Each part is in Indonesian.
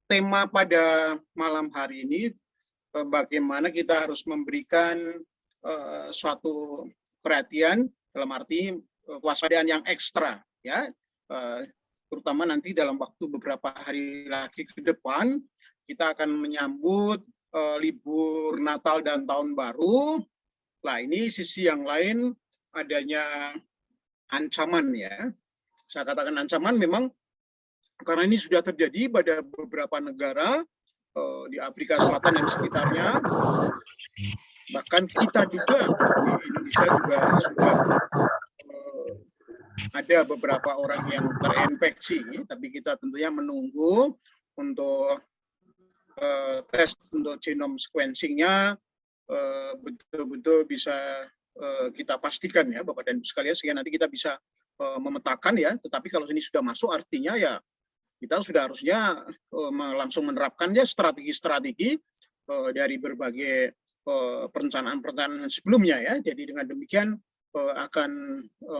tema pada malam hari ini bagaimana kita harus memberikan suatu perhatian dalam arti kewaspadaan yang ekstra, ya, terutama nanti dalam waktu beberapa hari lagi ke depan kita akan menyambut libur Natal dan Tahun Baru. Nah, ini sisi yang lain adanya ancaman, ya. Saya katakan ancaman memang karena ini sudah terjadi pada beberapa negara di Afrika Selatan dan sekitarnya. Bahkan kita juga di Indonesia juga sudah ada beberapa orang yang terinfeksi, tapi kita tentunya menunggu untuk tes untuk genome sequencing-nya betul-betul bisa kita pastikan, ya Bapak dan Ibu sekalian, sehingga nanti kita bisa memetakan, ya. Tetapi kalau ini sudah masuk artinya ya kita sudah harusnya langsung menerapkannya strategi-strategi dari berbagai perencanaan-perencanaan sebelumnya, ya. Jadi dengan demikian akan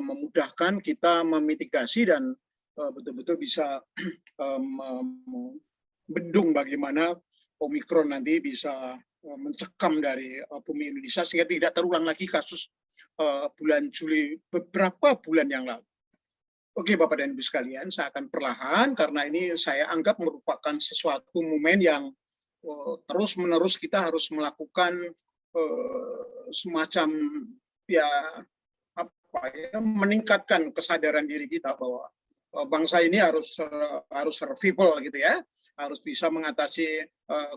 memudahkan kita memitigasi dan betul-betul bisa membendung bagaimana Omikron nanti bisa mencekam dari bumi Indonesia sehingga tidak terulang lagi kasus bulan Juli beberapa bulan yang lalu. Oke, Bapak dan Ibu sekalian, saya akan perlahan karena ini saya anggap merupakan sesuatu momen yang terus-menerus kita harus melakukan semacam meningkatkan kesadaran diri kita bahwa bangsa ini harus survival, gitu ya, harus bisa mengatasi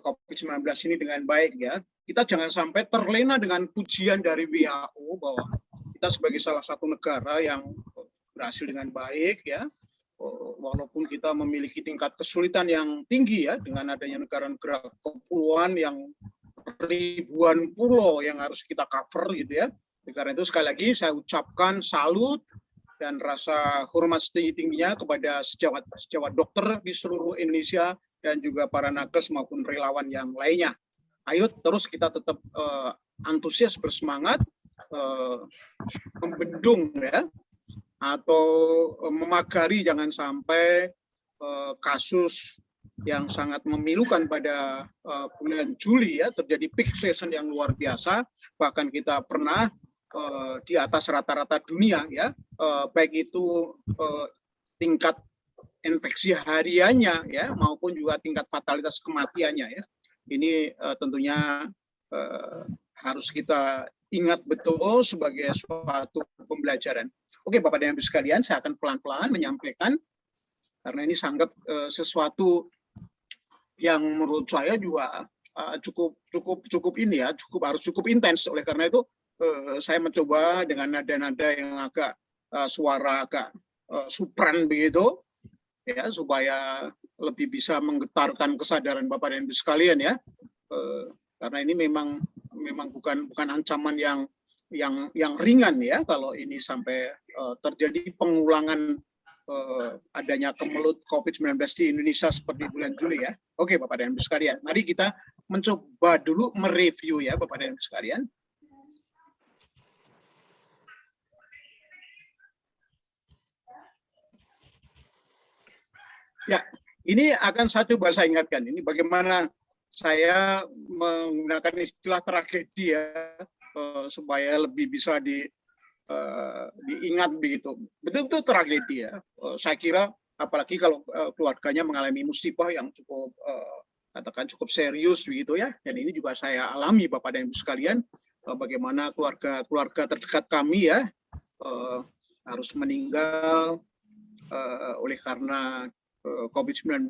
COVID-19 ini dengan baik, ya. Kita jangan sampai terlena dengan pujian dari WHO bahwa kita sebagai salah satu negara yang berhasil dengan baik, ya, walaupun kita memiliki tingkat kesulitan yang tinggi, ya, dengan adanya negara-negara kepulauan yang ribuan pulau yang harus kita cover, gitu ya. Karena itu sekali lagi saya ucapkan salut dan rasa hormat setinggi-tingginya kepada sejawat dokter di seluruh Indonesia dan juga para nakes maupun relawan yang lainnya. Ayo terus kita tetap antusias, bersemangat, membendung, ya, atau memagari jangan sampai kasus yang sangat memilukan pada bulan Juli, ya, terjadi peak season yang luar biasa, bahkan kita pernah di atas rata-rata dunia, ya, baik itu tingkat infeksi hariannya, ya, maupun juga tingkat fatalitas kematiannya, ya. Ini tentunya harus kita ingat betul sebagai suatu pembelajaran. Oke, Bapak dan Ibu sekalian, saya akan pelan-pelan menyampaikan karena ini sangat sesuatu yang menurut saya juga cukup ini, ya, harus cukup intens. Oleh karena itu saya mencoba dengan nada-nada yang agak suara agak supran begitu, ya, supaya lebih bisa menggetarkan kesadaran Bapak dan Ibu sekalian, ya. Karena ini memang bukan ancaman yang ringan, ya, kalau ini sampai terjadi pengulangan adanya kemelut COVID-19 di Indonesia seperti bulan Juli, ya. Oke, Bapak dan Ibu sekalian, mari kita mencoba dulu mereview, ya, Bapak dan Ibu sekalian. Ya, ini akan saya ingatkan. Ini bagaimana saya menggunakan istilah tragedi, ya, supaya lebih bisa diingat begitu. Betul-betul tragedi, ya. Saya kira apalagi kalau keluarganya mengalami musibah yang cukup katakan cukup serius begitu, ya. Dan ini juga saya alami, Bapak dan Ibu sekalian, bagaimana keluarga terdekat kami, ya, harus meninggal oleh karena COVID-19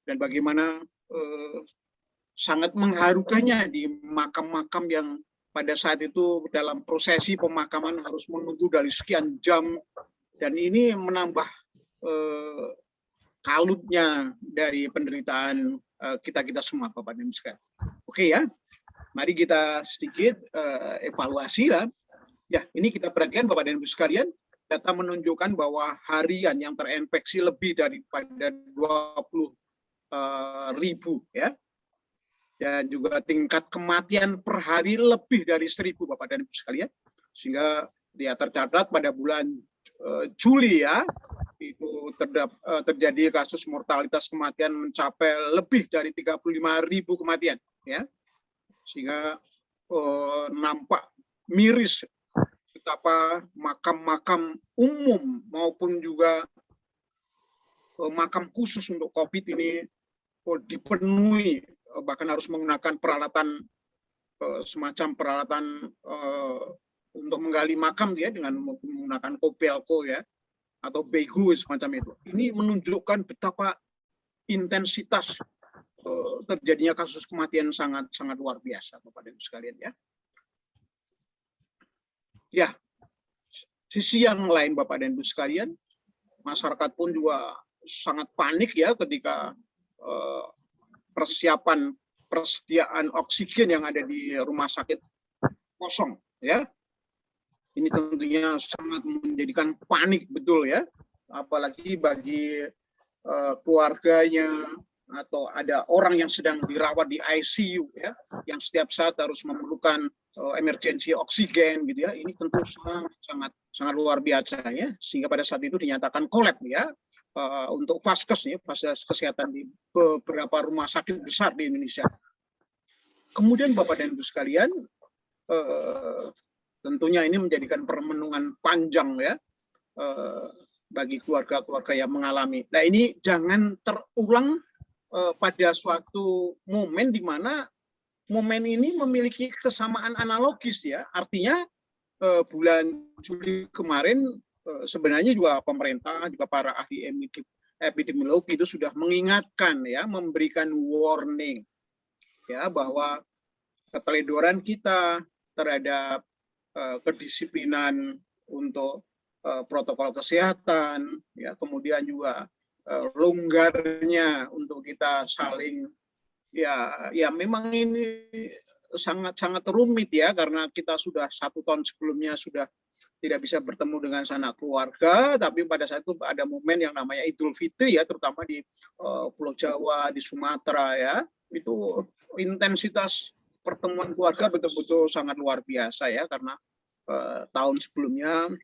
dan bagaimana sangat mengharukannya di makam-makam yang pada saat itu dalam prosesi pemakaman harus menunggu dari sekian jam, dan ini menambah kalutnya dari penderitaan kita semua, Bapak dan Ibu sekalian. Oke, ya, mari kita sedikit evaluasi, lah. Ya, ini kita perhatikan, Bapak dan Ibu sekalian, data menunjukkan bahwa harian yang terinfeksi lebih daripada 20.000, ya. Dan juga tingkat kematian per hari lebih dari 1.000, Bapak dan Ibu sekalian. Sehingga dia tercatat pada bulan Juli, ya, itu terjadi kasus mortalitas kematian mencapai lebih dari 35.000 kematian, ya, sehingga nampak miris betapa makam-makam umum maupun juga makam khusus untuk COVID ini dipenuhi, bahkan harus menggunakan peralatan semacam peralatan untuk menggali makam dia dengan menggunakan kopelko, ya, atau begu semacam itu. Ini menunjukkan betapa intensitas terjadinya kasus kematian sangat luar biasa, Bapak dan Ibu sekalian, ya. Ya, sisi yang lain Bapak dan Ibu sekalian, masyarakat pun juga sangat panik, ya, ketika persediaan oksigen yang ada di rumah sakit kosong, ya. Ini tentunya sangat menjadikan panik betul, ya, apalagi bagi keluarganya atau ada orang yang sedang dirawat di ICU, ya, yang setiap saat harus memerlukan emergency oksigen, gitu, ya. Ini tentu sangat luar biasa, ya, sehingga pada saat itu dinyatakan kolap, ya, untuk vaskes, ya, fasilitas kesehatan di beberapa rumah sakit besar di Indonesia. Kemudian Bapak dan Ibu sekalian, tentunya ini menjadikan permenungan panjang, ya, bagi keluarga-keluarga yang mengalami. Nah, ini jangan terulang pada suatu momen di mana momen ini memiliki kesamaan analogis, ya. Artinya bulan Juli kemarin sebenarnya juga pemerintah, juga para ahli epidemiologi itu sudah mengingatkan, ya, memberikan warning, ya, bahwa keteledoran kita terhadap kedisiplinan untuk protokol kesehatan, ya, kemudian juga longgarnya untuk kita saling, ya memang ini sangat rumit, ya, karena kita sudah 1 tahun sebelumnya sudah tidak bisa bertemu dengan sanak keluarga, tapi pada saat itu ada momen yang namanya Idul Fitri, ya, terutama di Pulau Jawa, di Sumatera, ya, itu intensitas pertemuan keluarga betul-betul sangat luar biasa, ya, karena tahun sebelumnya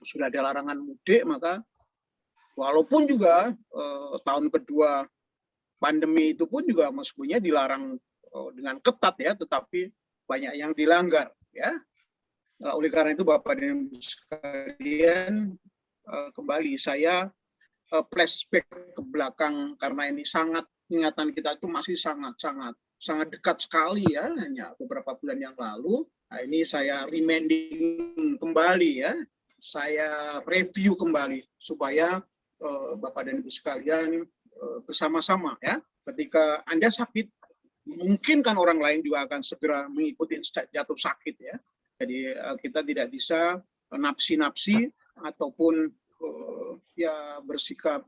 sudah ada larangan mudik, maka walaupun juga tahun kedua pandemi itu pun juga meskipun dilarang dengan ketat, ya, tetapi banyak yang dilanggar, ya. Nah, oleh karena itu Bapak dan Ibu sekalian, kembali saya flashback ke belakang karena ini ingatan kita itu masih sangat dekat sekali, ya, hanya beberapa bulan yang lalu. Nah, ini saya reminding kembali, ya, saya review kembali supaya Bapak dan Ibu sekalian bersama-sama, ya, ketika Anda sakit, mungkin kan orang lain juga akan segera mengikuti jatuh sakit, ya. Jadi kita tidak bisa nafsi-nafsi ataupun ya bersikap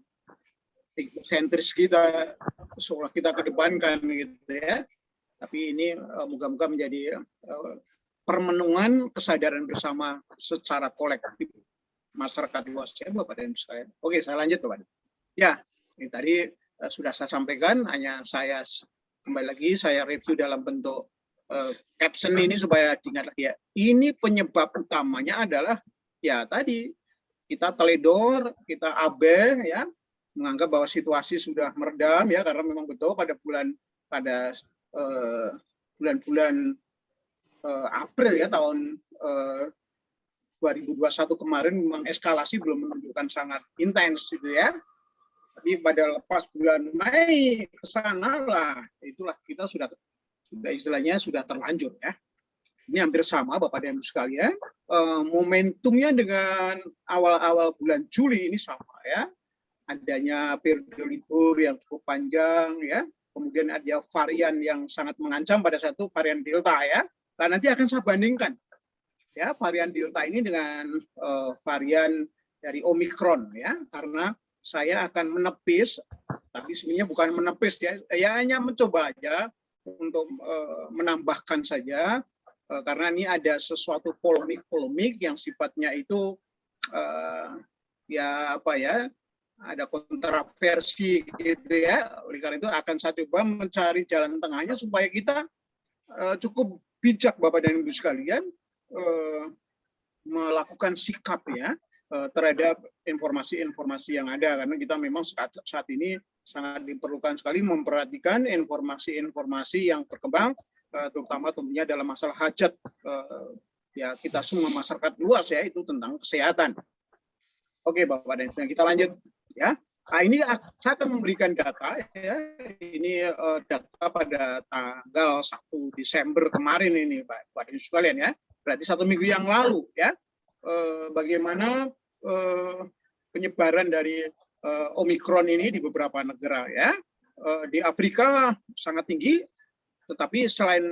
egosentris kita seolah kita kedepankan, gitu, ya. Tapi ini moga-moga menjadi permenungan kesadaran bersama secara kolektif masyarakat luas, ya, Bapak dan Ibu sekalian. Oke, saya lanjut, Bapak. Ya, ini tadi sudah saya sampaikan, hanya saya kembali lagi saya review dalam bentuk caption ini supaya diingat lagi, ya. Ini penyebab utamanya adalah, ya, tadi kita teledor, kita abe, ya, menganggap bahwa situasi sudah meredam, ya, karena memang betul pada bulan-bulan April, ya, tahun 2021 kemarin memang eskalasi belum menunjukkan sangat intens, gitu, ya. Tapi pada lepas bulan Mei ke sana lah, itulah kita sudah istilahnya sudah terlanjur, ya. Ini hampir sama Bapak dan Ibu sekalian. Momentumnya dengan awal-awal bulan Juli ini sama, ya. Adanya periode libur yang cukup panjang, ya. Kemudian ada varian yang sangat mengancam pada saat itu, varian Delta, ya. Nah, nanti akan saya bandingkan, ya, varian Delta ini dengan varian dari Omikron, ya, karena saya akan menepis, tapi sebenarnya bukan menepis, ya, hanya mencoba aja untuk menambahkan saja, karena ini ada sesuatu polemik yang sifatnya itu ya, apa, ya, ada kontroversi, gitu, ya. Oleh karena itu akan saya coba mencari jalan tengahnya supaya kita cukup bijak Bapak dan Ibu sekalian melakukan sikap, ya, terhadap informasi-informasi yang ada, karena kita memang saat ini sangat diperlukan sekali memperhatikan informasi-informasi yang berkembang, terutama tentunya dalam masalah hajat ya kita semua masyarakat luas ya, itu tentang kesehatan. Oke Bapak dan Ibu, kita lanjut ya. Nah, ini saya akan memberikan data ya. Ini data pada tanggal 1 Desember kemarin ini Pak dan Ibu sekalian ya. Berarti 1 minggu yang lalu ya. Bagaimana penyebaran dari Omikron ini di beberapa negara ya. Di Afrika sangat tinggi, tetapi selain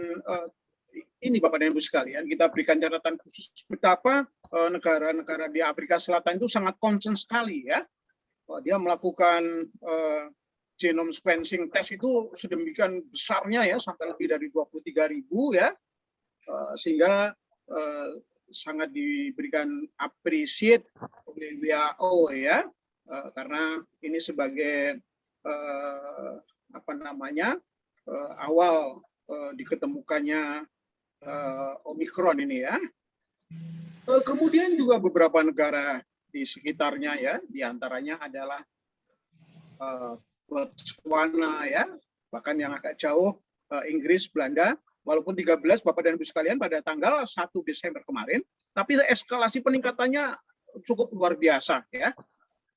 ini Bapak dan Ibu sekalian, kita berikan catatan khusus betapa negara-negara di Afrika Selatan itu sangat concern sekali ya. Dia melakukan genome sequencing test itu sedemikian besarnya ya, sampai lebih dari 23.000 ya, sehingga sangat diberikan appreciate oleh WHO ya, karena ini sebagai awal diketemukannya Omikron ini ya. Kemudian juga beberapa negara di sekitarnya ya, diantaranya adalah Botswana ya, bahkan yang agak jauh Inggris, Belanda, walaupun 13 Bapak dan Ibu sekalian pada tanggal 1 Desember kemarin, tapi eskalasi peningkatannya cukup luar biasa ya.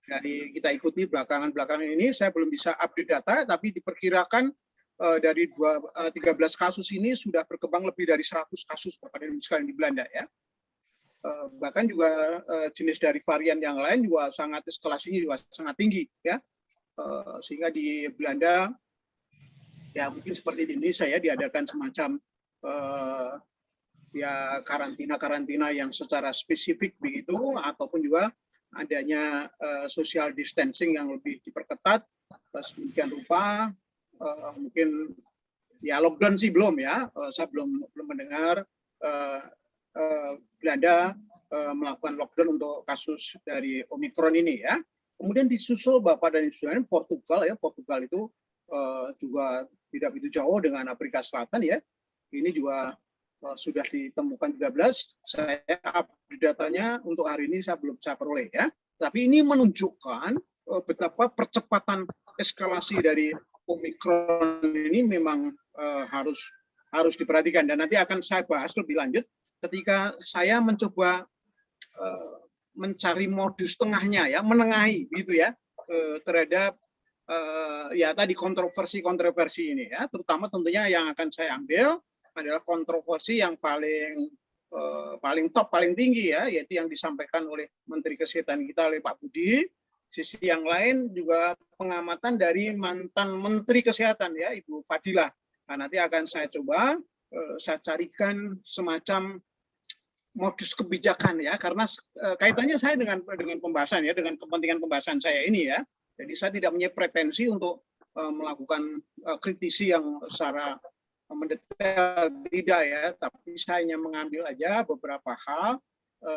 Jadi kita ikuti belakangan ini, saya belum bisa update data, tapi diperkirakan dari 13 kasus ini sudah berkembang lebih dari 100 kasus Bapak dan Ibu sekalian di Belanda ya. Bahkan juga jenis dari varian yang lain juga sangat eskalasinya juga sangat tinggi ya, sehingga di Belanda ya mungkin seperti di Indonesia ya, diadakan semacam ya karantina yang secara spesifik begitu, ataupun juga adanya social distancing yang lebih diperketat sedemikian rupa. Mungkin ya lockdown sih belum ya, saya belum mendengar Belanda melakukan lockdown untuk kasus dari Omikron ini ya. Kemudian disusul Bapak dan Ibu Portugal ya. Portugal itu juga tidak begitu jauh dengan Afrika Selatan ya. Ini juga sudah ditemukan 13. Saya update datanya untuk hari ini saya belum bisa peroleh ya. Tapi ini menunjukkan betapa percepatan eskalasi dari Omikron ini memang harus diperhatikan, dan nanti akan saya bahas lebih lanjut ketika saya mencoba mencari modus tengahnya ya, menengahi gitu ya, terhadap ya tadi kontroversi ini ya, terutama tentunya yang akan saya ambil adalah kontroversi yang paling top, paling tinggi ya, yaitu yang disampaikan oleh Menteri Kesehatan kita, oleh Pak Budi. Sisi yang lain juga pengamatan dari mantan Menteri Kesehatan ya, Ibu Fadilah. Nah, nanti akan saya coba saya carikan semacam modus kebijakan ya, karena kaitannya saya dengan pembahasan ya, dengan kepentingan pembahasan saya ini ya. Jadi saya tidak punya pretensi untuk melakukan kritisi yang secara mendetail, tidak ya, tapi saya hanya mengambil aja beberapa hal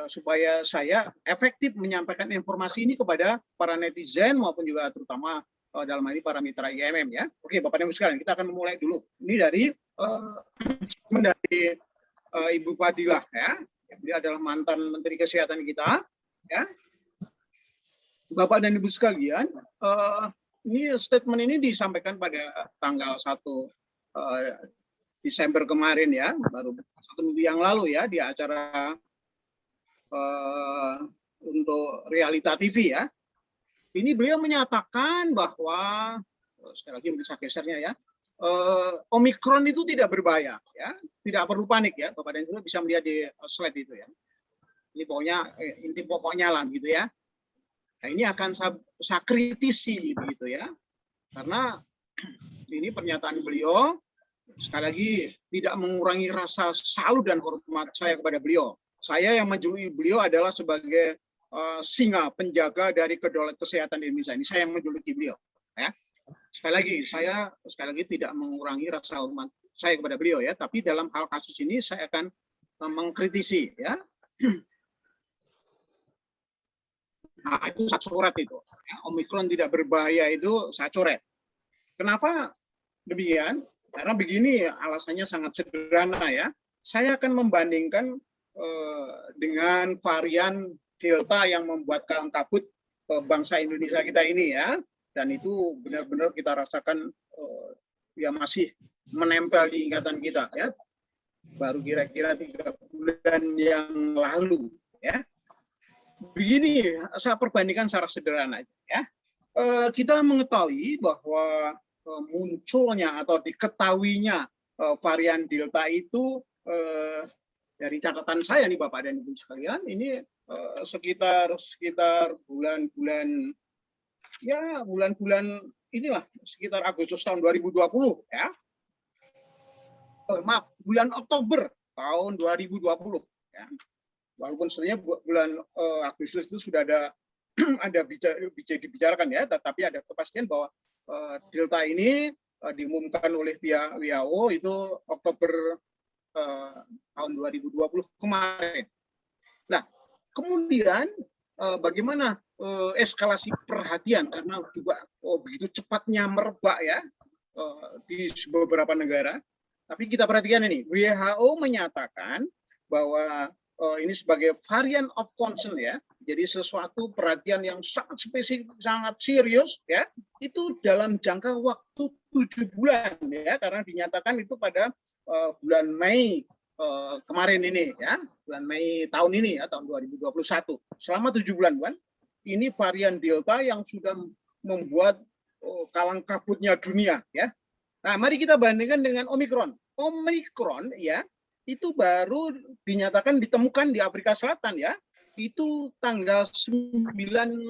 supaya saya efektif menyampaikan informasi ini kepada para netizen maupun juga terutama dalam hal ini para mitra IMM ya. Oke Bapak dan Ibu sekalian, kita akan memulai dulu. Ini dari Ibu Fadilah ya. Dia adalah mantan Menteri Kesehatan kita ya. Bapak dan Ibu sekalian, ini statement ini disampaikan pada tanggal 1 Desember kemarin ya, baru 1 minggu yang lalu ya, di acara untuk Realita TV ya. Ini beliau menyatakan bahwa, sekali lagi bisa gesernya ya, Omikron itu tidak berbahaya ya, tidak perlu panik ya. Bapak dan Ibu bisa melihat di slide itu ya. Ini pokoknya inti pokoknya lah gitu ya. Nah, ini akan saya kritisi begitu ya, karena ini pernyataan beliau sekali lagi tidak mengurangi rasa salut dan hormat saya kepada beliau. Saya yang menjuluki beliau adalah sebagai singa penjaga dari kedaulatan kesehatan di Indonesia. Ini saya yang menjuluki beliau. Ya. Sekali lagi tidak mengurangi rasa hormat saya kepada beliau ya. Tapi dalam hal kasus ini saya akan mengkritisi ya. Nah, itu saya coret itu. Ya, Omikron tidak berbahaya itu saya coret. Kenapa demikian? Karena begini alasannya sangat sederhana ya. Saya akan membandingkan dengan varian Delta yang membuat kalang kabut bangsa Indonesia kita ini ya, dan itu benar-benar kita rasakan ya masih menempel di ingatan kita ya, baru kira-kira 3 bulan yang lalu ya. Begini saya perbandingkan secara sederhana ya. Kita mengetahui bahwa munculnya atau diketahuinya varian Delta itu dari catatan saya nih Bapak dan Ibu sekalian, ini sekitar bulan-bulan inilah, sekitar Agustus tahun 2020 ya. Maaf, bulan Oktober tahun 2020 ya. Walaupun sebenarnya bulan Agustus itu sudah ada dibicarakan ya, tetapi ada kepastian bahwa Delta ini diumumkan oleh pihak WHO itu Oktober tahun 2020 kemarin. Nah, kemudian bagaimana eskalasi perhatian karena juga begitu cepatnya merebak ya di beberapa negara. Tapi kita perhatikan ini, WHO menyatakan bahwa ini sebagai varian of concern ya, jadi sesuatu perhatian yang sangat spesifik, sangat serius ya, itu dalam jangka waktu 7 bulan ya, karena dinyatakan itu pada bulan Mei kemarin ini ya, bulan Mei tahun ini ya, tahun 2021. Selama 7 bulan kan, ini varian Delta yang sudah membuat kalang kabutnya dunia ya. Nah, mari kita bandingkan dengan Omicron. Omicron ya, itu baru dinyatakan ditemukan di Afrika Selatan ya. Itu tanggal 9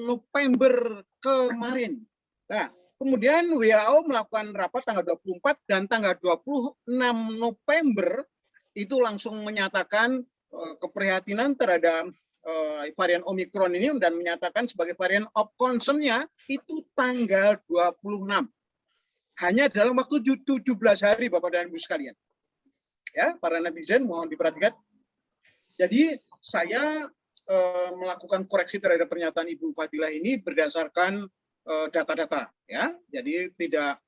November kemarin. Nah, kemudian WHO melakukan rapat tanggal 24 dan tanggal 26 November itu langsung menyatakan keprihatinan terhadap varian Omicron ini dan menyatakan sebagai varian of concern-nya itu tanggal 26. Hanya dalam waktu 17 hari Bapak dan Ibu sekalian. Ya, para netizen mohon diperhatikan. Jadi saya melakukan koreksi terhadap pernyataan Ibu Fadilah ini berdasarkan data-data ya. Jadi tidak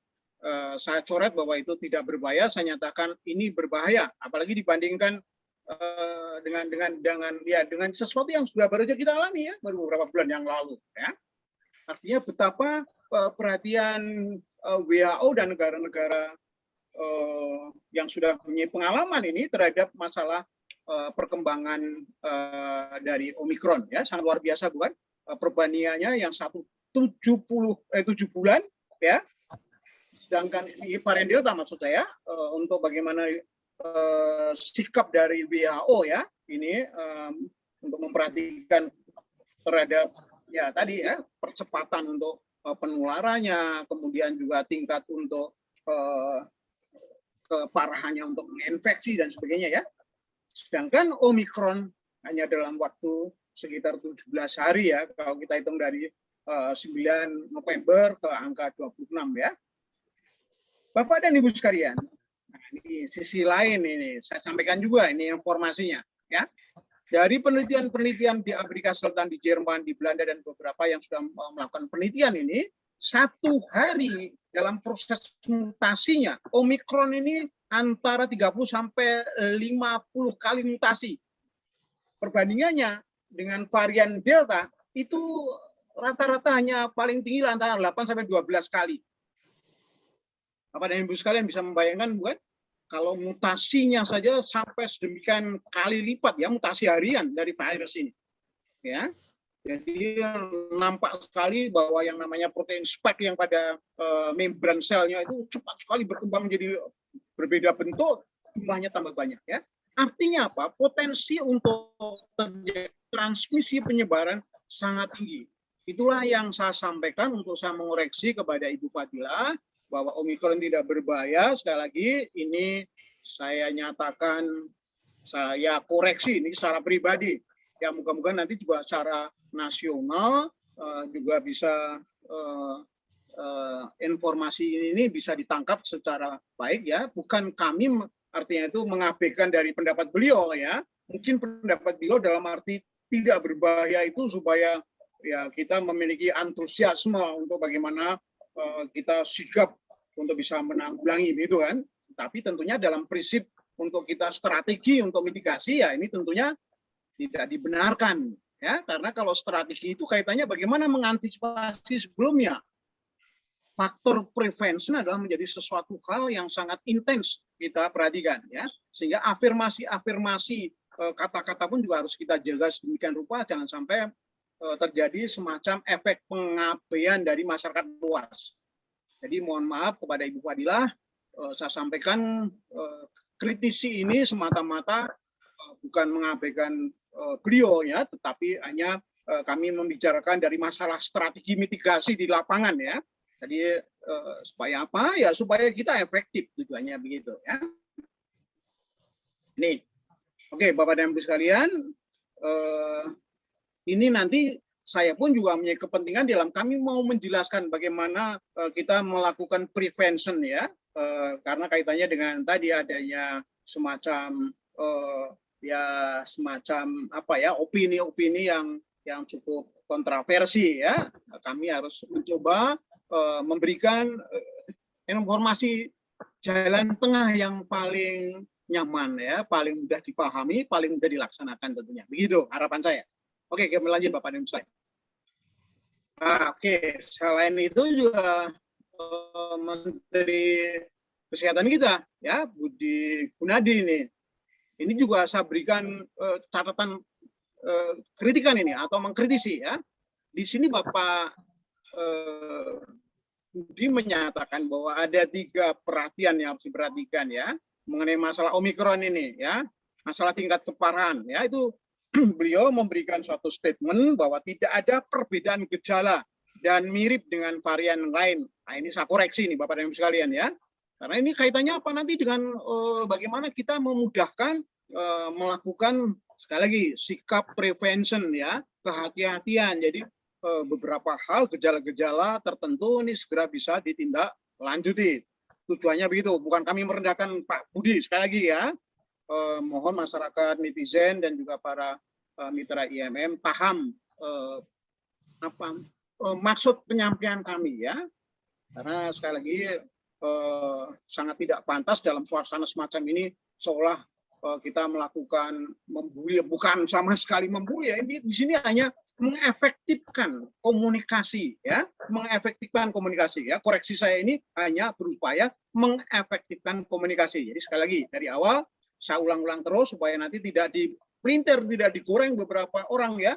saya coret bahwa itu tidak berbahaya, saya nyatakan ini berbahaya, apalagi dibandingkan dengan sesuatu yang sudah baru saja kita alami ya, baru beberapa bulan yang lalu ya. Artinya betapa perhatian WHO dan negara-negara yang sudah punya pengalaman ini terhadap masalah perkembangan dari Omicron ya, sangat luar biasa bukan? Perbandingannya yang 7 bulan ya, sedangkan ini varian Delta maksud saya untuk bagaimana sikap dari WHO ya ini untuk memperhatikan terhadap ya tadi ya percepatan untuk penularannya, kemudian juga tingkat untuk keparahannya untuk menginfeksi dan sebagainya ya. Sedangkan Omicron hanya dalam waktu sekitar 17 hari ya, kalau kita hitung dari 9 November ke angka 26 ya. Bapak dan Ibu sekalian, nah ini sisi lain ini, saya sampaikan juga ini informasinya ya. Dari penelitian-penelitian di Afrika Selatan, di Jerman, di Belanda, dan beberapa yang sudah melakukan penelitian ini, 1 hari dalam proses mutasinya, Omicron ini antara 30 sampai 50 kali mutasi. Perbandingannya dengan varian Delta itu rata-rata hanya paling tinggi antara 8 sampai 12 kali. Bapak dan Ibu sekalian bisa membayangkan bukan? Kalau mutasinya saja sampai sedemikian kali lipat ya, mutasi harian dari virus ini. Ya. Jadi nampak sekali bahwa yang namanya protein spike yang pada membran selnya itu cepat sekali berkembang menjadi berbeda bentuk, jumlahnya tambah banyak ya. Artinya apa? Potensi untuk terjadi transmisi penyebaran sangat tinggi. Itulah yang saya sampaikan untuk saya mengoreksi kepada Ibu Fadilah bahwa Omicron tidak berbahaya. Sekali lagi ini saya nyatakan, saya koreksi ini secara pribadi. Ya moga-moga nanti juga secara nasional juga bisa informasi ini bisa ditangkap secara baik ya. Bukan kami artinya itu mengabaikan dari pendapat beliau ya. Mungkin pendapat beliau dalam arti tidak berbahaya itu supaya ya kita memiliki antusiasme untuk bagaimana kita sigap untuk bisa menanggulangi itu kan. Tapi tentunya dalam prinsip untuk kita strategi untuk mitigasi ya ini tentunya tidak dibenarkan ya, karena kalau strategi itu kaitannya bagaimana mengantisipasi sebelumnya. Faktor prevention adalah menjadi sesuatu hal yang sangat intens kita perhatikan, ya, sehingga afirmasi kata-kata pun juga harus kita jaga sedemikian rupa, jangan sampai terjadi semacam efek pengabaian dari masyarakat luas. Jadi mohon maaf kepada Ibu Fadilah, saya sampaikan kritisi ini semata-mata bukan mengabaikan beliau, ya, tetapi hanya kami membicarakan dari masalah strategi mitigasi di lapangan, ya. Jadi supaya apa? Ya supaya kita efektif, tujuannya begitu, ya. Nih, oke, Bapak dan Ibu sekalian, ini nanti saya pun juga mempunyai kepentingan dalam kami mau menjelaskan bagaimana kita melakukan prevention, ya, karena kaitannya dengan tadi adanya semacam opini-opini yang cukup kontroversi, ya. Kami harus mencoba memberikan informasi jalan tengah yang paling nyaman, ya, paling mudah dipahami, paling mudah dilaksanakan tentunya. Begitu harapan saya. Oke, kita lanjut Bapak dan Ibu sekalian. Oke, selain itu juga Menteri Kesehatan kita, ya, Budi Gunadi ini juga saya berikan catatan kritikan ini atau mengkritisi, ya. Di sini Bapak Budi menyatakan bahwa ada 3 perhatian yang harus diperhatikan, ya, mengenai masalah Omikron ini, ya, masalah tingkat keparahan, ya, itu beliau memberikan suatu statement bahwa tidak ada perbedaan gejala dan mirip dengan varian lain. Nah, ini saya koreksi nih Bapak dan Ibu sekalian, ya, karena ini kaitannya apa nanti dengan bagaimana kita memudahkan melakukan sekali lagi sikap prevention, ya, kehati-hatian. Jadi beberapa hal gejala-gejala tertentu ini segera bisa ditindaklanjuti. Tujuannya begitu, bukan kami merendahkan Pak Budi, sekali lagi, ya. Mohon masyarakat, netizen dan juga para mitra IMM paham maksud penyampaian kami, ya. Karena sekali lagi sangat tidak pantas dalam suasana semacam ini seolah kita melakukan membuli, bukan sama sekali membuli, ya. Ini di sini hanya mengefektifkan komunikasi, ya, mengefektifkan komunikasi, ya. Koreksi saya ini hanya berupaya mengefektifkan komunikasi. Jadi sekali lagi dari awal saya ulang-ulang terus supaya nanti tidak dipelintir, tidak digoreng beberapa orang, ya,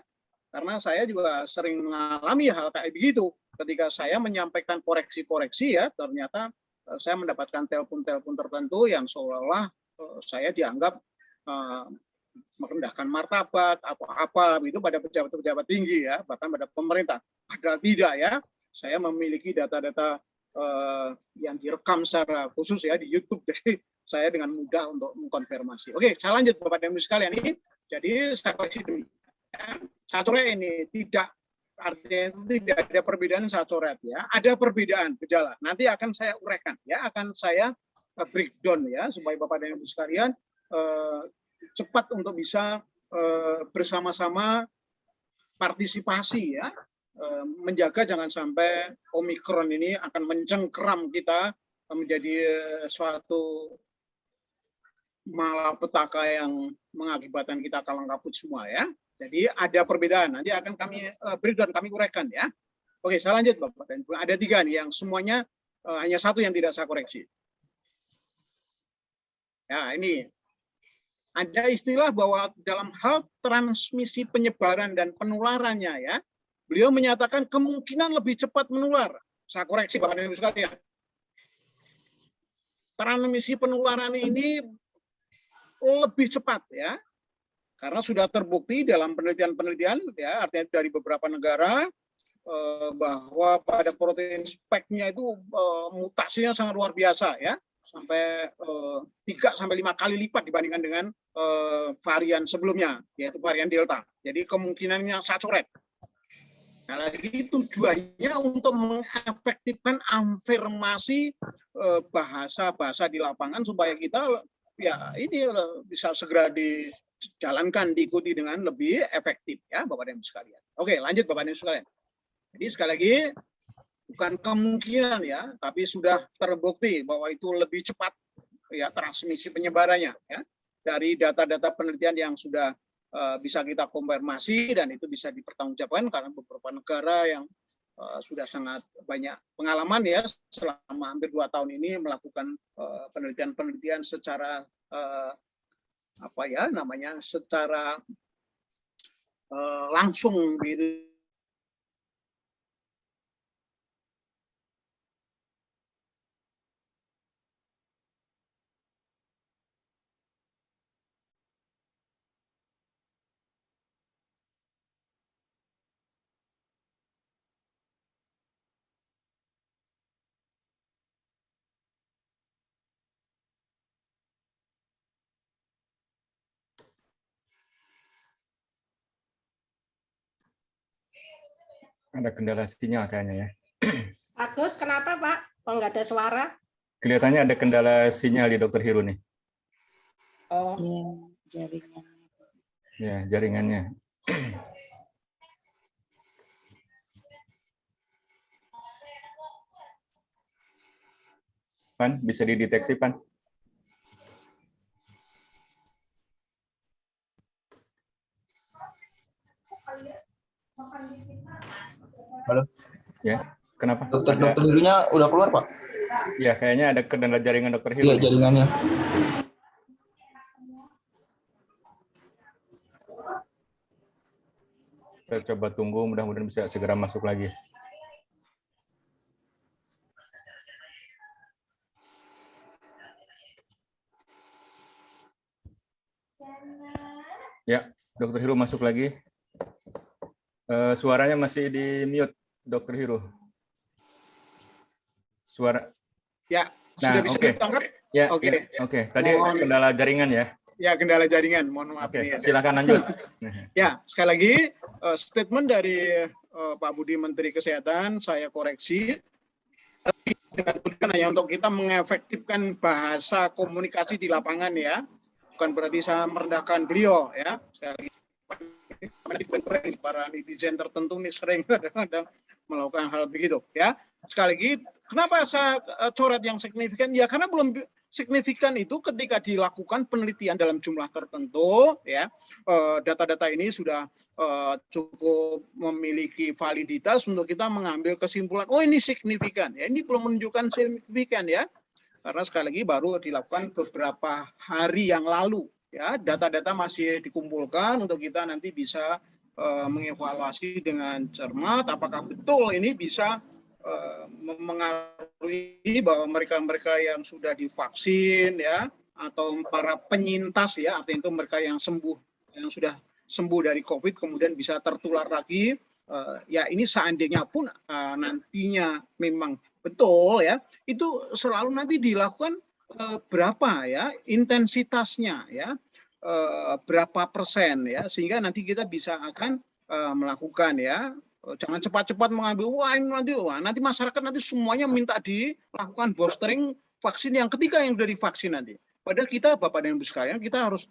karena saya juga sering mengalami hal kayak begitu. Ketika saya menyampaikan koreksi-koreksi, ya, ternyata saya mendapatkan telepon-telepon tertentu yang seolah-olah saya dianggap merendahkan martabat apa itu pada pejabat-pejabat tinggi, ya, bahkan pada pemerintah. Padahal tidak, ya. Saya memiliki data-data yang direkam secara khusus, ya, di YouTube, jadi saya dengan mudah untuk mengkonfirmasi. Oke, saya lanjut Bapak dan Ibu sekalian ini. Jadi saya koreksi dulu. Saya coret ini tidak artinya itu tidak ada perbedaan, saya coret, ya. Ada perbedaan gejala. Nanti akan saya uraikan, ya, akan saya breakdown, ya, supaya Bapak dan Ibu sekalian cepat untuk bisa bersama-sama partisipasi, ya, menjaga jangan sampai Omikron ini akan mencengkeram kita menjadi suatu malapetaka yang mengakibatkan kita kalang kabut semua, ya. Jadi ada perbedaan, nanti akan kami breakdown, kami uraikan, ya. Oke, saya lanjut Bapak dan Ibu. Ada 3 nih yang semuanya hanya 1 yang tidak saya koreksi. Ya, ini ada istilah bahwa dalam hal transmisi penyebaran dan penularannya, ya, beliau menyatakan kemungkinan lebih cepat menular. Saya koreksi Bapak dan Ibu sekalian. Transmisi penularan ini lebih cepat, ya, karena sudah terbukti dalam penelitian-penelitian, ya, artinya dari beberapa negara bahwa pada protein spike-nya itu mutasinya sangat luar biasa, ya, sampai 3-5 kali lipat dibandingkan dengan varian sebelumnya, yaitu varian Delta. Jadi kemungkinannya saya coret. Nah, lagi tujuannya untuk mengefektifkan afirmasi bahasa-bahasa di lapangan supaya kita, ya, ini bisa segera dijalankan, diikuti dengan lebih efektif, ya, Bapak dan Ibu sekalian. Oke, lanjut Bapak dan Ibu sekalian. Jadi sekali lagi bukan kemungkinan, ya, tapi sudah terbukti bahwa itu lebih cepat, ya, transmisi penyebarannya, ya, dari data-data penelitian yang sudah bisa kita konfirmasi dan itu bisa dipertanggungjawabkan karena beberapa negara yang sudah sangat banyak pengalaman ya selama hampir 2 tahun ini melakukan penelitian-penelitian secara apa ya namanya secara langsung gitu. Ada kendala sinyal kayaknya ya. Agus, kenapa Pak? Kok nggak ada suara? Kelihatannya ada kendala sinyal di Dokter Hiru nih. Oh, Iya, jaringan. Ya, jaringannya. Van, bisa dideteksi, Van? Halo. Ya, kenapa? Dokter Hirunya udah keluar, Pak? Ya, kayaknya ada kendala jaringan Dokter Hiru. Iya, jaringannya. Kita coba tunggu, mudah-mudahan bisa segera masuk lagi. Ya, Dokter Hiru masuk lagi. Suaranya masih di mute, Dokter Hiru. Suara. Ya, sudah bisa ditangkap? Ya, Oke. Oke. Tadi kendala jaringan ya. Ya, kendala jaringan. Mohon maaf. Oke, silakan lanjut. Ya, sekali lagi statement dari Pak Budi Menteri Kesehatan saya koreksi. Hanya untuk kita mengefektifkan bahasa komunikasi di lapangan ya. Bukan berarti saya merendahkan beliau ya. Sekali lagi para netizen tertentu nih sering kadang-kadang melakukan hal begitu ya. Sekali lagi, kenapa saya coret yang signifikan? Ya karena belum signifikan itu ketika dilakukan penelitian dalam jumlah tertentu ya, data-data ini sudah cukup memiliki validitas untuk kita mengambil kesimpulan oh ini signifikan ya. Ini belum menunjukkan signifikan ya, karena sekali lagi baru dilakukan beberapa hari yang lalu ya. Data-data masih dikumpulkan untuk kita nanti bisa mengevaluasi dengan cermat apakah betul ini bisa mengaruhi bahwa mereka-mereka yang sudah divaksin ya atau para penyintas ya, artinya itu mereka yang sembuh, yang sudah sembuh dari COVID kemudian bisa tertular lagi ya ini seandainya pun nantinya memang betul ya, itu selalu nanti dilakukan berapa ya intensitasnya ya, berapa persen ya, sehingga nanti kita bisa akan melakukan ya. Jangan cepat-cepat mengambil nanti masyarakat nanti semuanya minta dilakukan boostering vaksin yang ketiga yang sudah divaksin nanti. Padahal kita Bapak dan Ibu sekalian kita harus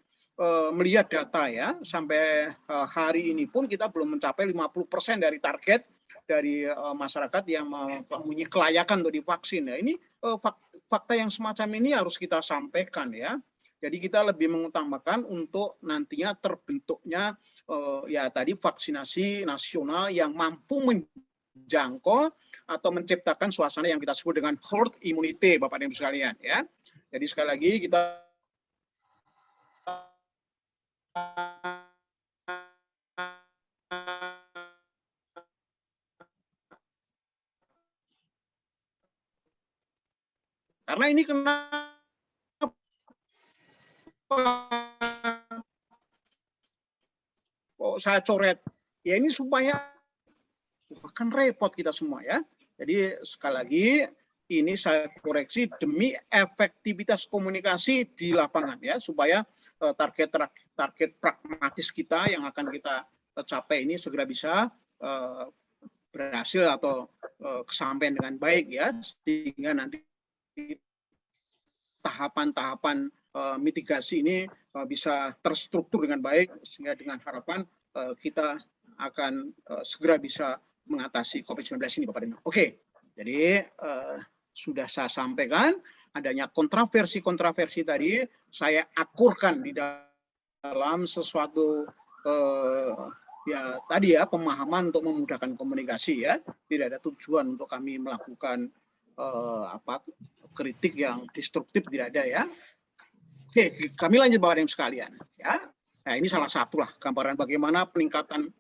melihat data ya, sampai hari ini pun kita belum mencapai 50% dari target dari masyarakat yang mempunyai kelayakan untuk divaksin ya. Ini fakta yang semacam ini harus kita sampaikan ya. Jadi kita lebih mengutamakan untuk nantinya terbentuknya ya tadi vaksinasi nasional yang mampu menjangkau atau menciptakan suasana yang kita sebut dengan herd immunity Bapak dan Ibu sekalian ya. Jadi sekali lagi kita karena ini kenapa kok saya coret ya, ini supaya akan repot kita semua ya. Jadi sekali lagi ini saya koreksi demi efektivitas komunikasi di lapangan ya, supaya target pragmatis kita yang akan kita capai ini segera bisa berhasil atau kesampaian dengan baik ya, sehingga nanti tahapan-tahapan mitigasi ini bisa terstruktur dengan baik, sehingga dengan harapan kita akan segera bisa mengatasi COVID-19 ini Bapak dan Ibu. Oke, jadi sudah saya sampaikan adanya kontroversi tadi, saya akurkan di dalam sesuatu ya tadi ya, pemahaman untuk memudahkan komunikasi ya, tidak ada tujuan untuk kami melakukan kritik yang destruktif, tidak ada ya. Oke, kami lanjut Bapak dan Ibu sekalian ya. Nah, ini salah satu lah gambaran bagaimana peningkatan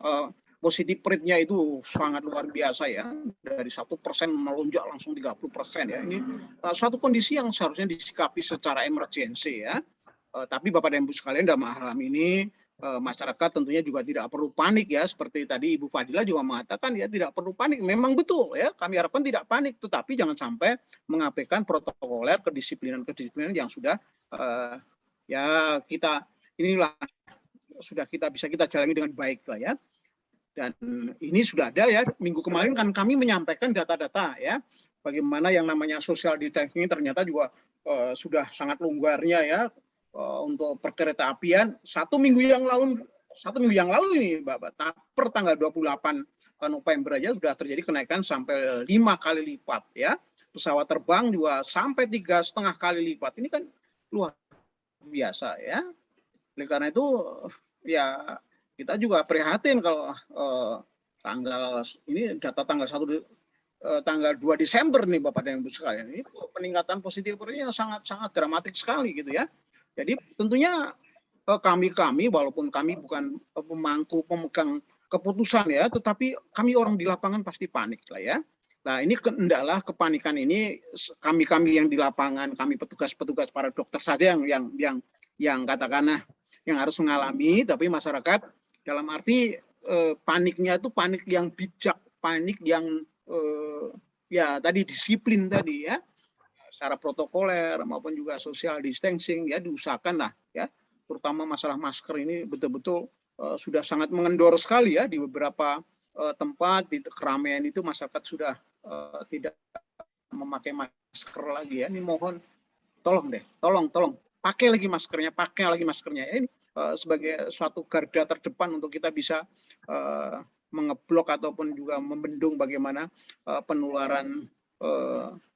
positif rate-nya itu sangat luar biasa ya, dari 1% melonjak langsung 30% ya. Ini suatu kondisi yang seharusnya disikapi secara emergensi ya. Tapi Bapak dan Ibu sekalian, dalam hal ini masyarakat tentunya juga tidak perlu panik ya, seperti tadi Ibu Fadila juga mengatakan ya, tidak perlu panik. Memang betul ya, kami harapkan tidak panik, tetapi jangan sampai mengabaikan protokoler, kedisiplinan yang sudah ya kita inilah sudah bisa kita jalani dengan baik lah ya. Dan ini sudah ada ya, minggu kemarin kan kami menyampaikan data-data ya, bagaimana yang namanya social distancing ternyata juga sudah sangat longgarnya ya. Untuk perkereta apian satu minggu yang lalu ini Bapak, per tanggal 28 November aja sudah terjadi kenaikan sampai 5 kali lipat ya. Pesawat terbang juga sampai 3,5 kali lipat. Ini kan luar biasa ya. Oleh karena itu ya kita juga prihatin kalau data tanggal 2 Desember nih Bapak dan Ibu sekalian, ini peningkatan positif rate-nya sangat dramatik sekali gitu ya. Jadi tentunya kami walaupun kami bukan pemegang keputusan ya, tetapi kami orang di lapangan pasti panik lah ya. Nah, ini hendaklah kepanikan ini kami yang di lapangan, kami petugas para dokter saja yang katakanlah yang harus mengalami, tapi masyarakat dalam arti paniknya itu panik yang bijak, panik yang ya tadi disiplin tadi ya, secara protokoler maupun juga social distancing ya, diusahakan lah ya, terutama masalah masker ini betul-betul sudah sangat mengendor sekali ya, di beberapa tempat di keramaian itu masyarakat sudah tidak memakai masker lagi ya. Ini mohon tolong pakai lagi maskernya. Ini sebagai suatu garda terdepan untuk kita bisa mengeblok ataupun juga membendung bagaimana penularan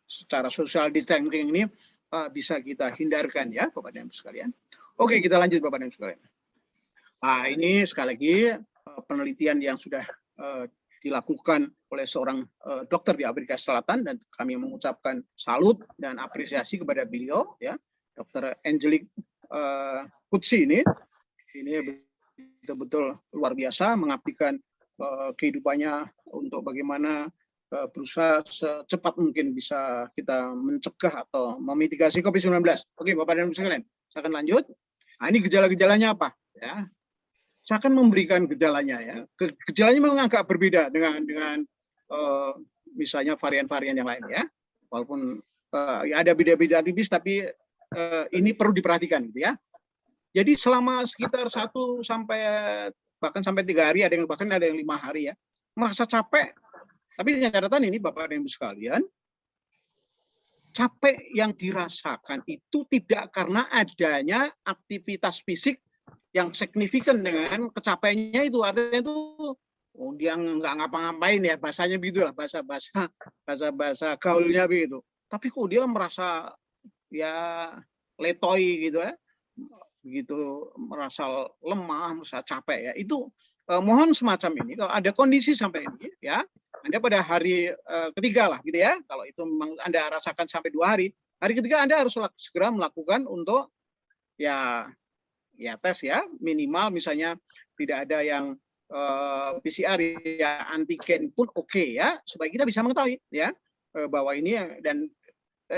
secara social distancing ini bisa kita hindarkan ya Bapak dan Ibu sekalian. Oke, kita lanjut Bapak dan Ibu sekalian. Nah, ini sekali lagi penelitian yang sudah dilakukan oleh seorang dokter di Afrika Selatan, dan kami mengucapkan salut dan apresiasi kepada beliau ya, Dr. Angelique Kutsi ini betul-betul luar biasa mengabdikan kehidupannya untuk bagaimana berusaha secepat mungkin bisa kita mencegah atau memitigasi COVID-19. Oke, Bapak dan Ibu sekalian, saya akan lanjut. Nah, ini gejala-gejalanya apa? Ya, saya akan memberikan gejalanya ya. Gejalanya memang agak berbeda dengan misalnya varian-varian yang lain ya. Walaupun ya ada beda-beda tipis, tapi ini perlu diperhatikan gitu ya. Jadi selama sekitar 1 sampai 3 hari, ada yang 5 hari ya, merasa capek. Tapi dengan catatan ini Bapak dan Ibu sekalian, capek yang dirasakan itu tidak karena adanya aktivitas fisik yang signifikan dengan kecapeannya itu. Artinya itu dia nggak ngapa-ngapain ya, bahasanya begitu lah, bahasa gaulnya begitu. Tapi kok dia merasa ya letoy gitu ya, begitu merasa lemah, merasa capek ya. Itu mohon semacam ini, kalau ada kondisi sampai ini ya, Anda pada hari ketiga lah gitu ya, kalau itu memang Anda rasakan sampai 2 hari, hari ketiga Anda harus segera melakukan untuk ya tes ya, minimal misalnya tidak ada yang PCR ya, antigen pun oke ya, supaya kita bisa mengetahui ya bahwa ini, dan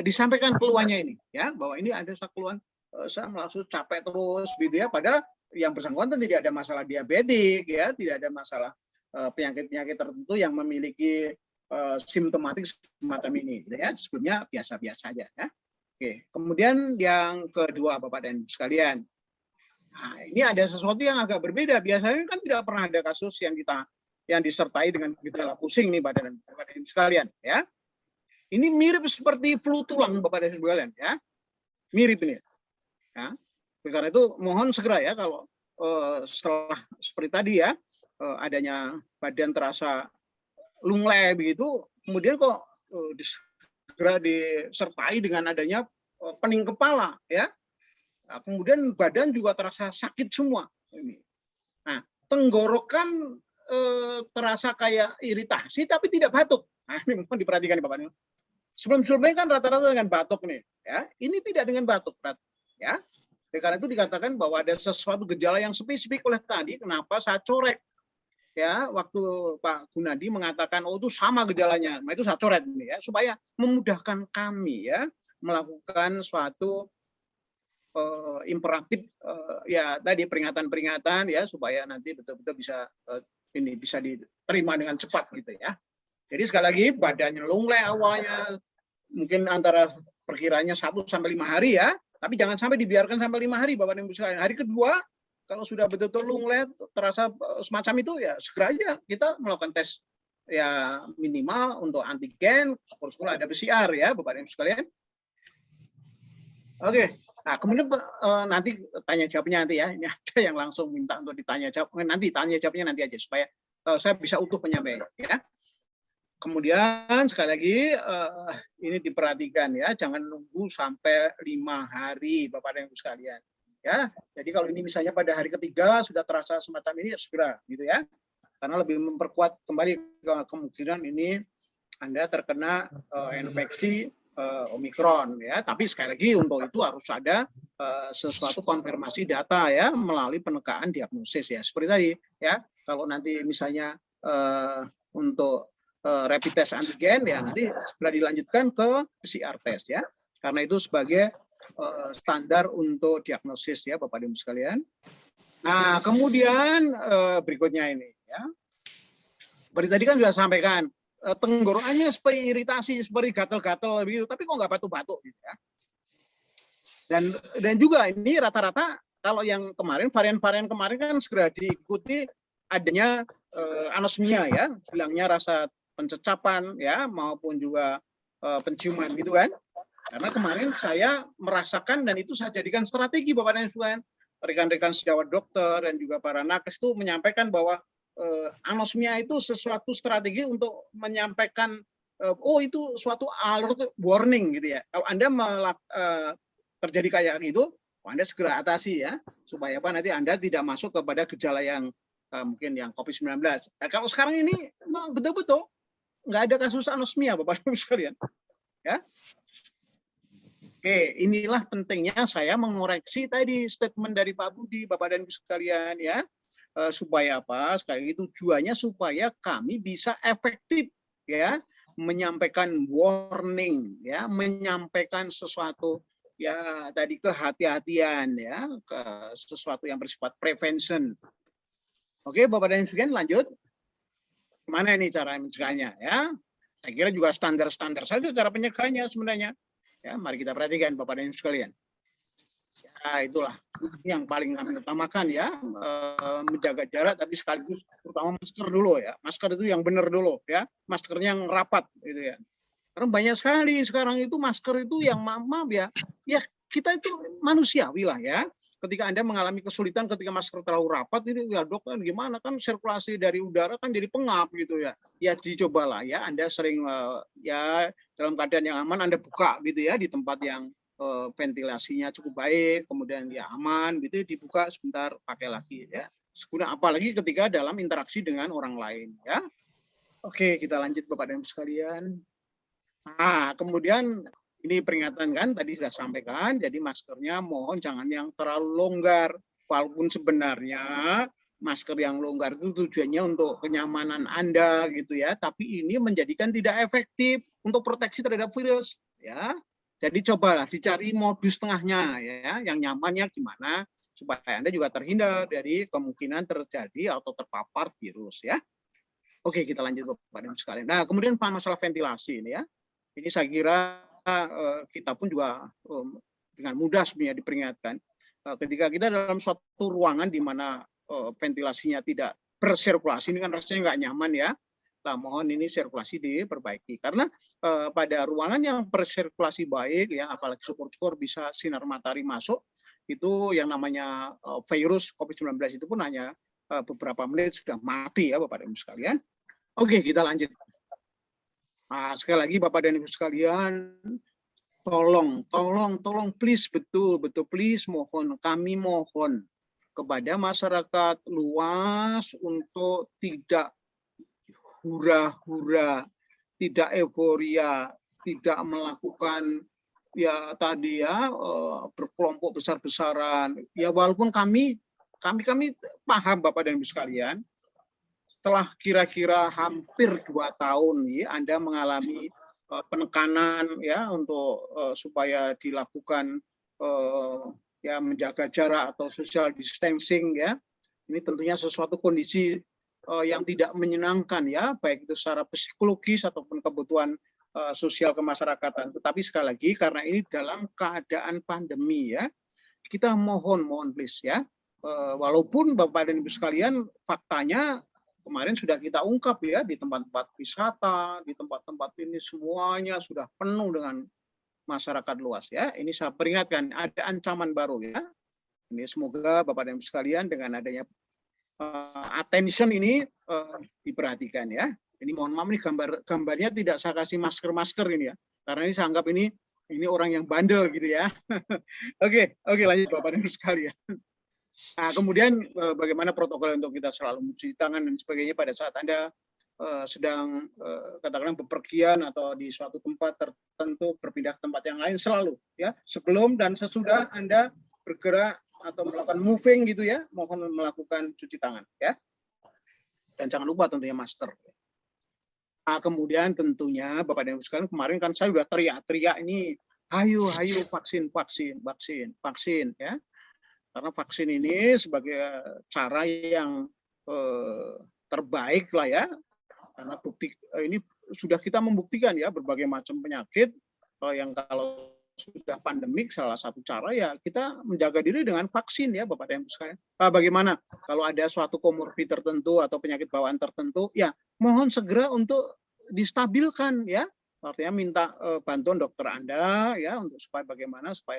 disampaikan keluhannya ini ya, bahwa ini ada keluhan saya langsung capek terus gitu ya, pada yang bersangkutan tidak ada masalah diabetik ya, tidak ada masalah penyakit-penyakit tertentu yang memiliki simptomatik semacam ini gitu ya, sebelumnya biasa-biasa aja ya. Oke, kemudian yang kedua Bapak dan Ibu sekalian, nah, ini ada sesuatu yang agak berbeda. Biasanya kan tidak pernah ada kasus yang disertai dengan gejala pusing nih Bapak dan Ibu sekalian ya. Ini mirip seperti flu tulang Bapak dan Ibu sekalian ya. Mirip ini. Ya. Karena itu mohon segera ya, kalau setelah seperti tadi ya, adanya badan terasa lunglai begitu, kemudian kok segera disertai dengan adanya pening kepala ya. Nah, kemudian badan juga terasa sakit semua. Nah, tenggorokan terasa kayak iritasi tapi tidak batuk. Nah, ini mohon diperhatikan Bapak Ibu. Sebelum-sebelumnya kan rata-rata dengan batuk nih, ya. Ini tidak dengan batuk, ya. Karena itu dikatakan bahwa ada sesuatu gejala yang spesifik oleh tadi. Kenapa saya corek, ya, waktu Pak Gunadi mengatakan, oh itu sama gejalanya. Nah itu saya coret ini ya, supaya memudahkan kami ya melakukan suatu imperatif ya tadi peringatan-peringatan ya supaya nanti betul-betul bisa ini bisa diterima dengan cepat gitu ya. Jadi sekali lagi badannya lunglai awalnya mungkin antara perkiranya 1 sampai 5 hari ya, tapi jangan sampai dibiarkan sampai 5 hari Bapak dan Ibu sekalian. Hari kedua kalau sudah betul-betul lunglai terasa semacam itu ya segera aja kita melakukan tes ya minimal untuk antigen, syukur-syukur ada PCR ya Bapak dan Ibu sekalian. Oke. Nah, kemudian nanti tanya jawabnya nanti ya. Ini ada yang langsung minta untuk ditanya jawab. Nanti tanya jawabnya nanti aja supaya saya bisa utuh penyampaian ya. Kemudian sekali lagi ini diperhatikan ya, jangan nunggu sampai 5 hari Bapak dan Ibu sekalian. Ya. Jadi kalau ini misalnya pada hari ketiga sudah terasa semacam ini ya segera gitu ya. Karena lebih memperkuat kembali kemungkinan ini Anda terkena infeksi Omikron ya, tapi sekali lagi untuk itu harus ada sesuatu konfirmasi data ya melalui penegaan diagnosis ya seperti tadi ya. Kalau nanti misalnya untuk rapid test antigen ya nanti segera dilanjutkan ke PCR test ya, karena itu sebagai standar untuk diagnosis ya Bapak Ibu sekalian. Nah kemudian berikutnya ini ya, seperti tadi kan sudah sampaikan. Tenggorokannya seperti iritasi, seperti gatal-gatal begitu, tapi kok nggak batuk-batuk gitu ya. Dan juga ini rata-rata kalau yang kemarin varian-varian kemarin kan segera diikuti adanya anosmia ya, hilangnya rasa pencecapan ya maupun juga penciuman gitu kan. Karena kemarin saya merasakan dan itu saya jadikan strategi Bapak dan Ibu sekalian. Rekan-rekan sejawat dokter dan juga para nakes itu menyampaikan bahwa anosmia itu sesuatu strategi untuk menyampaikan oh itu suatu alert warning gitu ya. Kalau Anda terjadi kayak gitu, Anda segera atasi ya supaya apa nanti Anda tidak masuk kepada gejala yang mungkin yang COVID-19. Nah, kalau sekarang ini betul-betul nggak ada kasus anosmia Bapak Ibu sekalian. Ya. Oke, inilah pentingnya saya mengoreksi tadi statement dari Pak Budi, Bapak dan Ibu sekalian ya. Supaya apa? Sekali lagi tujuannya supaya kami bisa efektif ya menyampaikan warning ya, menyampaikan sesuatu ya tadi kehati-hatian ya, ke sesuatu yang bersifat prevention. Oke, Bapak dan Ibu sekalian lanjut. Gimana ini cara mencegahnya ya? Saya kira juga standar-standar saja cara pencegahannya sebenarnya. Ya, mari kita perhatikan Bapak dan Ibu sekalian. Ya, itulah yang paling kami utamakan ya, menjaga jarak tapi sekaligus terutama masker dulu ya. Masker itu yang benar dulu ya, maskernya yang rapat gitu ya. Karena banyak sekali sekarang itu masker itu yang maaf ya, ya kita itu manusiawi lah ya. Ketika Anda mengalami kesulitan ketika masker terlalu rapat ini ya dok kan gimana kan sirkulasi dari udara kan jadi pengap gitu ya. Ya dicobalah ya, Anda sering ya dalam keadaan yang aman Anda buka gitu ya di tempat yang ventilasinya cukup baik, kemudian ya aman gitu dibuka sebentar pakai lagi ya. Seguna apalagi ketika dalam interaksi dengan orang lain ya. Oke, kita lanjut Bapak dan Ibu sekalian. Nah, kemudian ini peringatan kan tadi sudah sampaikan, jadi maskernya mohon jangan yang terlalu longgar. Walaupun sebenarnya masker yang longgar itu tujuannya untuk kenyamanan Anda gitu ya, tapi ini menjadikan tidak efektif untuk proteksi terhadap virus ya. Jadi cobalah dicari modus tengahnya ya, yang nyamannya gimana supaya Anda juga terhindar dari kemungkinan terjadi atau terpapar virus ya. Oke, kita lanjut Bapak dan Ibu sekalian. Nah, kemudian masalah ventilasi ini ya. Ini saya kira kita pun juga dengan mudah sebenarnya diperingatkan ketika kita dalam suatu ruangan di mana ventilasinya tidak bersirkulasi, ini kan rasanya nggak nyaman ya. Nah, mohon ini sirkulasi diperbaiki karena pada ruangan yang bersirkulasi baik ya, apalagi syukur-syukur bisa sinar matahari masuk, itu yang namanya virus COVID-19 itu pun hanya beberapa menit sudah mati ya Bapak dan Ibu sekalian. Oke, kita lanjut. Nah, sekali lagi Bapak dan Ibu sekalian, tolong please betul please mohon, kami mohon kepada masyarakat luas untuk tidak hura-hura, tidak euforia, tidak melakukan ya tadi ya berkelompok besar-besaran. Ya walaupun kami paham Bapak dan Ibu sekalian, setelah kira-kira hampir 2 tahun ya, Anda mengalami penekanan ya untuk supaya dilakukan ya menjaga jarak atau social distancing ya. Ini tentunya sesuatu kondisi yang tidak menyenangkan ya, baik itu secara psikologis ataupun kebutuhan sosial kemasyarakatan. Tetapi sekali lagi karena ini dalam keadaan pandemi ya, kita mohon please ya, walaupun Bapak dan Ibu sekalian faktanya kemarin sudah kita ungkap ya, di tempat-tempat wisata, di tempat-tempat ini semuanya sudah penuh dengan masyarakat luas ya. Ini saya peringatkan ada ancaman baru ya. Ini semoga Bapak dan Ibu sekalian dengan adanya attention ini diperhatikan ya. Ini mohon maaf nih gambarnya tidak saya kasih masker ini ya. Karena ini saya anggap ini orang yang bandel gitu ya. Oke, lanjut Bapak dan Ibu sekalian. Nah, kemudian bagaimana protokol untuk kita selalu mencuci tangan dan sebagainya pada saat Anda sedang katakanlah bepergian atau di suatu tempat tertentu berpindah ke tempat yang lain selalu ya, sebelum dan sesudah Anda bergerak atau melakukan moving gitu ya, mohon melakukan cuci tangan ya. Dan jangan lupa tentunya masker. Nah, kemudian tentunya Bapak dan Ibu sekalian, kemarin kan saya sudah teriak-teriak ini, ayo vaksin ya. Karena vaksin ini sebagai cara yang terbaik lah ya, karena bukti ini sudah kita membuktikan ya berbagai macam penyakit yang kalau sudah pandemik salah satu cara ya kita menjaga diri dengan vaksin ya Bapak dan Ibu sekalian. Bagaimana kalau ada suatu komorbid tertentu atau penyakit bawaan tertentu ya mohon segera untuk distabilkan ya. Artinya minta bantuan dokter Anda ya untuk supaya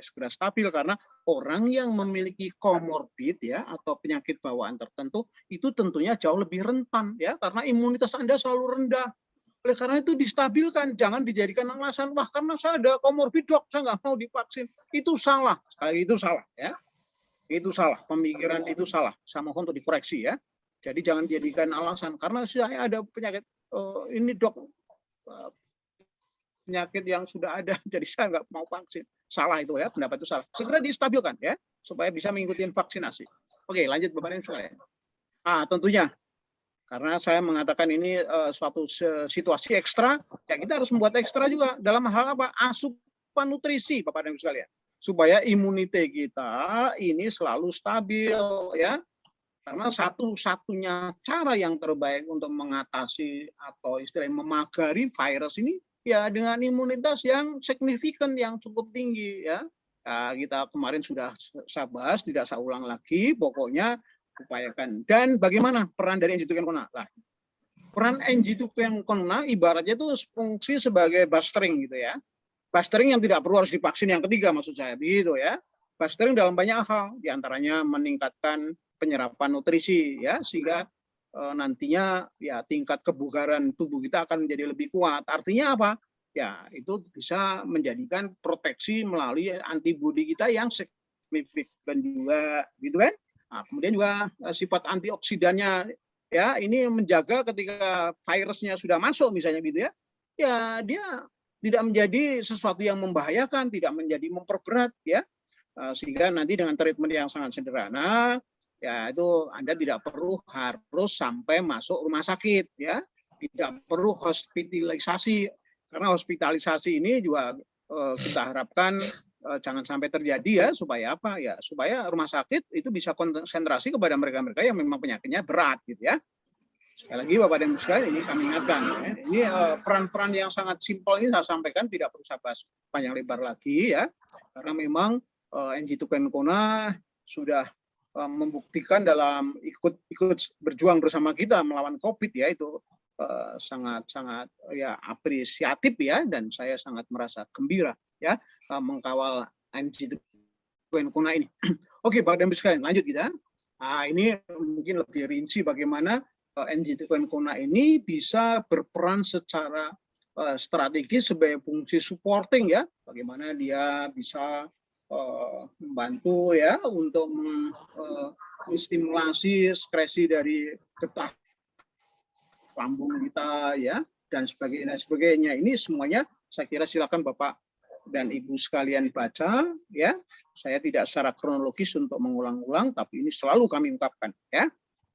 segera stabil, karena orang yang memiliki komorbid ya atau penyakit bawaan tertentu itu tentunya jauh lebih rentan ya, karena imunitas Anda selalu rendah. Oleh karena itu distabilkan, jangan dijadikan alasan wah karena saya ada komorbid dok saya nggak mau divaksin. Itu salah, sekali itu salah ya. Itu salah, pemikiran itu salah. Saya mohon untuk dikoreksi ya. Jadi jangan dijadikan alasan karena saya ada penyakit ini dok, penyakit yang sudah ada, jadi saya nggak mau vaksin. Salah itu ya, pendapat itu salah. Segera distabilkan ya, supaya bisa mengikuti vaksinasi. Oke, lanjut Bapak dan Ibu sekalian. Tentunya, karena saya mengatakan ini suatu situasi ekstra, ya kita harus membuat ekstra juga dalam hal apa? Asupan nutrisi Bapak dan Ibu sekalian. Supaya imunitas kita ini selalu stabil ya. Karena satu-satunya cara yang terbaik untuk mengatasi atau istilahnya memagari virus ini ya dengan imunitas yang signifikan, yang cukup tinggi ya. Kita kemarin sudah saya bahas, tidak saya ulang lagi, pokoknya upayakan. Dan bagaimana peran dari NG2N Nah, peran NG2N ibaratnya itu fungsi sebagai bustering gitu ya. Bustering yang tidak perlu harus divaksin yang ketiga maksud saya, begitu ya. Bustering dalam banyak hal, diantaranya meningkatkan penyerapan nutrisi ya, sehingga nantinya ya tingkat kebugaran tubuh kita akan menjadi lebih kuat. Artinya apa? Ya itu bisa menjadikan proteksi melalui antibodi kita yang signifikan juga, gitu kan? Nah, kemudian juga sifat antioksidannya ya ini menjaga ketika virusnya sudah masuk misalnya gitu ya, ya dia tidak menjadi sesuatu yang membahayakan, tidak menjadi memperberat ya, sehingga nanti dengan treatment yang sangat sederhana ya itu Anda tidak perlu harus sampai masuk rumah sakit ya, tidak perlu hospitalisasi, karena hospitalisasi ini juga kita harapkan jangan sampai terjadi ya, supaya apa ya, supaya rumah sakit itu bisa konsentrasi kepada mereka-mereka yang memang penyakitnya berat gitu ya. Sekali lagi Bapak dan Ibu sekalian, ini kami ingatkan ya. Ini peran-peran yang sangat simpel ini saya sampaikan, tidak perlu saya bahas panjang lebar lagi ya, karena memang NG2N sudah membuktikan dalam ikut berjuang bersama kita melawan COVID ya, itu sangat ya apresiatif ya, dan saya sangat merasa gembira ya mengkawal NG2N ini. Oke Bapak dan Ibu sekalian, lanjut kita. Ini mungkin lebih rinci bagaimana NG2N ini bisa berperan secara strategis sebagai fungsi supporting ya, bagaimana dia bisa membantu ya untuk stimulasi sekresi dari getah lambung kita ya dan sebagainya. Ini semuanya saya kira silakan Bapak dan Ibu sekalian baca ya. Saya tidak secara kronologis untuk mengulang-ulang, tapi ini selalu kami ungkapkan ya.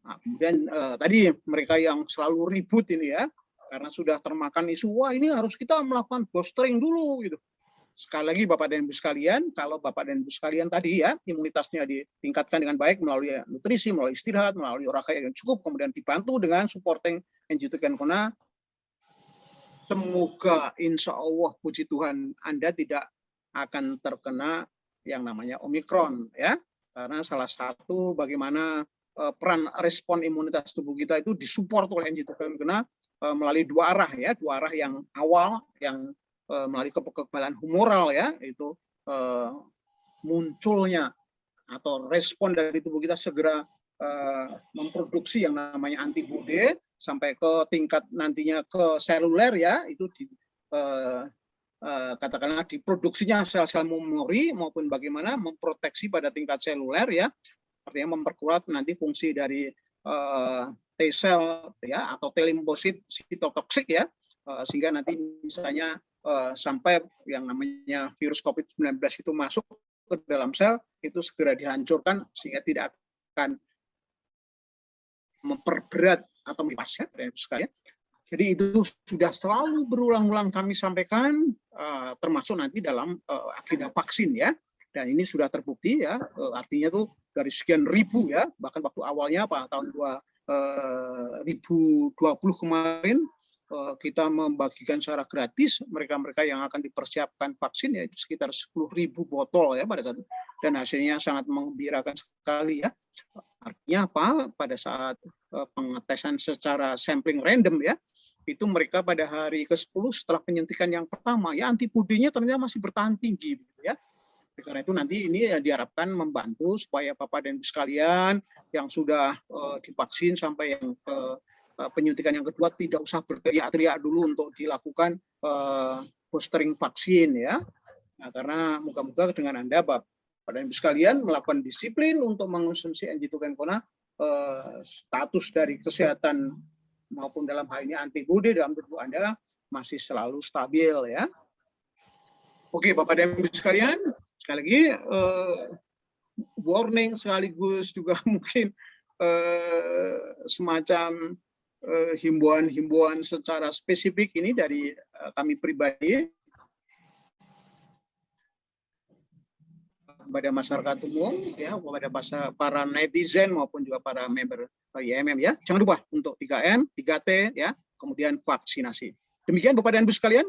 Nah, kemudian tadi mereka yang selalu ribut ini ya, karena sudah termakan isu, wah ini harus kita melakukan boostering dulu gitu. Sekali lagi Bapak dan Ibu sekalian, kalau Bapak dan Ibu sekalian tadi ya, imunitasnya ditingkatkan dengan baik melalui nutrisi, melalui istirahat, melalui olahraga yang cukup, kemudian dibantu dengan supporting NG2 Kencona, semoga insya Allah puji Tuhan Anda tidak akan terkena yang namanya Omikron ya, karena salah satu bagaimana peran respon imunitas tubuh kita itu disupport oleh NG2 Kencona melalui dua arah ya, dua arah yang awal yang melalui kekebalan humoral ya, itu munculnya atau respon dari tubuh kita segera memproduksi yang namanya antibodi sampai ke tingkat nantinya ke seluler ya, itu katakanlah diproduksinya sel-sel memori maupun bagaimana memproteksi pada tingkat seluler ya, artinya memperkuat nanti fungsi dari T-sel ya atau T-limfosit sitotoksik ya, sehingga nanti misalnya sampai yang namanya virus COVID-19 itu masuk ke dalam sel itu segera dihancurkan sehingga tidak akan memperberat atau memperparah sekali. Jadi itu sudah selalu berulang-ulang kami sampaikan, termasuk nanti dalam agenda vaksin ya. Dan ini sudah terbukti ya, artinya tuh dari sekian ribu ya, bahkan waktu awalnya tahun 2020 kemarin kita membagikan secara gratis mereka-mereka yang akan dipersiapkan vaksin ya, itu sekitar 10.000 botol ya pada saat itu, dan hasilnya sangat menggembirakan sekali ya. Artinya apa? Pada saat pengetesan secara sampling random ya, itu mereka pada hari ke-10 setelah penyuntikan yang pertama ya antibodinya ternyata masih bertahan tinggi gitu ya. Karena itu nanti ini ya diharapkan membantu supaya Bapak dan Ibu sekalian yang sudah divaksin sampai yang penyuntikan yang kedua tidak usah berteriak-teriak dulu untuk dilakukan boostering vaksin ya. Nah, karena moga-moga dengan Anda Bapak dan Ibu sekalian melakukan disiplin untuk mengonsumsi NG2 Kencona, status dari kesehatan maupun dalam hal ini antibodi dalam tubuh Anda masih selalu stabil ya. Oke Bapak dan Ibu sekalian, sekali lagi warning sekaligus juga mungkin semacam himbauan-himbauan secara spesifik ini dari kami pribadi kepada masyarakat umum ya, kepada para netizen maupun juga para member IMM ya. Jangan lupa untuk 3N, 3T ya, kemudian vaksinasi. Demikian Bapak dan Ibu sekalian,